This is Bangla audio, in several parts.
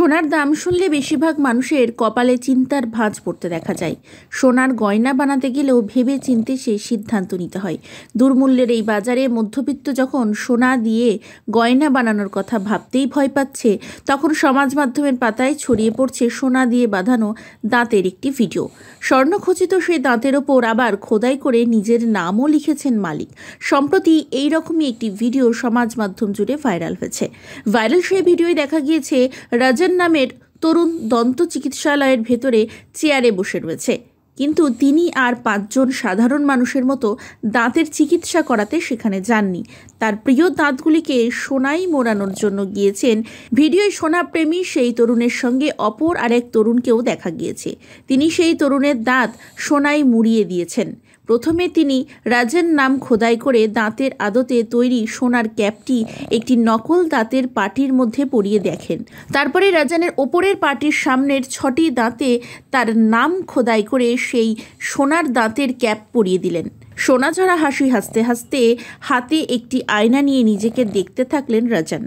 সোনার দাম শুনলে বেশিরভাগ মানুষের কপালে চিন্তার ভাঁজ পড়তে দেখা যায়। সোনার গয়না বানাতে গেলেও ভেবে চিন্তে সেই সিদ্ধান্ত নিতে হয়। দুর্মূল্যের এই বাজারে মধ্যবিত্ত যখন সোনা দিয়ে গয়না বানানোর কথা ভাবতেই ভয় পাচ্ছে, তখন সমাজ মাধ্যমের পাতায় ছড়িয়ে পড়ছে সোনা দিয়ে বাঁধানো দাঁতের একটি ভিডিও। স্বর্ণখচিত সেই দাঁতের ওপর আবার খোদাই করে নিজের নামও লিখেছেন মালিক। সম্প্রতি এই রকমই একটি ভিডিও সমাজ মাধ্যম জুড়ে ভাইরাল হয়েছে। ভাইরাল সেই ভিডিওয় দেখা গিয়েছে রাজন নামের তরুণ দন্ত চিকিৎসালয়ের ভেতরে চেয়ারে বসে রয়েছে, কিন্তু তিনি আর 5 জন সাধারণ মানুষের মতো দাঁতের চিকিৎসা করাতে সেখানে যাননি। তার প্রিয় দাঁতগুলিকে সোনায় মোড়ানোর জন্য গিয়েছেন। ভিডিওয় সোনাপ্রেমী সেই তরুণের সঙ্গে অপর আরেক তরুণকেও দেখা গিয়েছে। তিনি সেই তরুণের দাঁত সোনায় মুড়িয়ে দিয়েছেন। প্রথমে তিনি রাজন নাম খোদাই করে দাঁতের আদতে তৈরি সোনার ক্যাপটি একটি নকল দাঁতের পাটির মধ্যে পরিয়ে দেখেন। তারপরে রাজনের ওপরের পাটির সামনের 6টি দাঁতে তার নাম খোদাই করে সেই সোনার দাঁতের ক্যাপ পরিয়ে দিলেন। সোনাঝরা হাসি হাসতে হাসতে হাতে একটি আয়না নিয়ে নিজেকে দেখতে থাকলেন রাজন।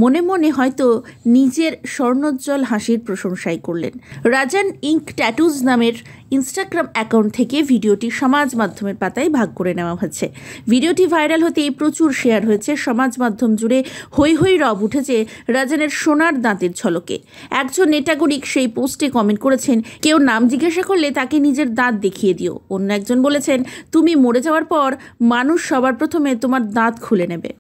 মনে মনে হয়তো নিজের স্বর্ণোজ্জ্বল হাসির প্রশংসাই করলেন। রাজন ইঙ্ক ট্যাটুজ নামের ইনস্টাগ্রাম অ্যাকাউন্ট থেকে ভিডিওটি সমাজ মাধ্যমের পাতায় ভাগ করে নেওয়া হচ্ছে। ভিডিওটি ভাইরাল হতেই প্রচুর শেয়ার হয়েছে। সমাজ মাধ্যম জুড়ে হৈ হৈ রব উঠেছে রাজনের সোনার দাঁতের ঝলকে। একজন নেটাগরিক সেই পোস্টে কমেন্ট করেছেন, কেউ নাম জিজ্ঞাসা করলে তাকে নিজের দাঁত দেখিয়ে দিও। অন্য একজন বলেছেন, তুমি মরে যাওয়ার পর মানুষ সবার প্রথমে তোমার দাঁত খুলে নেবে।